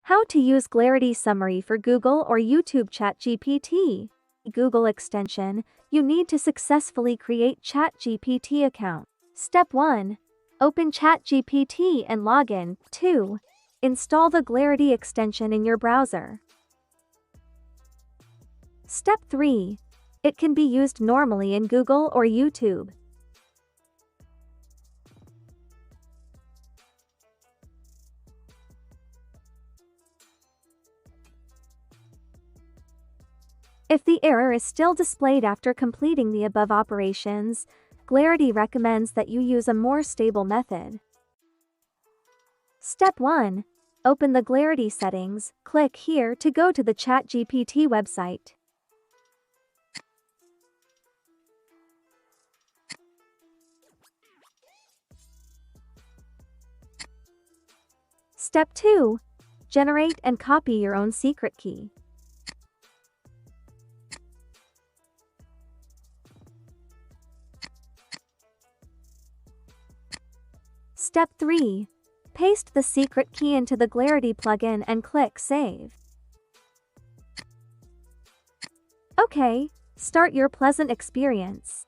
How to use Clarity Summary for Google or YouTube ChatGPT. Google extension, you need to successfully create ChatGPT account. Step 1. Open ChatGPT and log in. 2. Install the Clarity extension in your browser. Step 3. It can be used normally in Google or YouTube. If the error is still displayed after completing the above operations, Clarity recommends that you use a more stable method. Step 1. Open the Clarity settings. Click here to go to the ChatGPT website. Step 2. Generate and copy your own secret key. Step 3. Paste the secret key into the Clarity plugin and click Save. Okay, start your pleasant experience.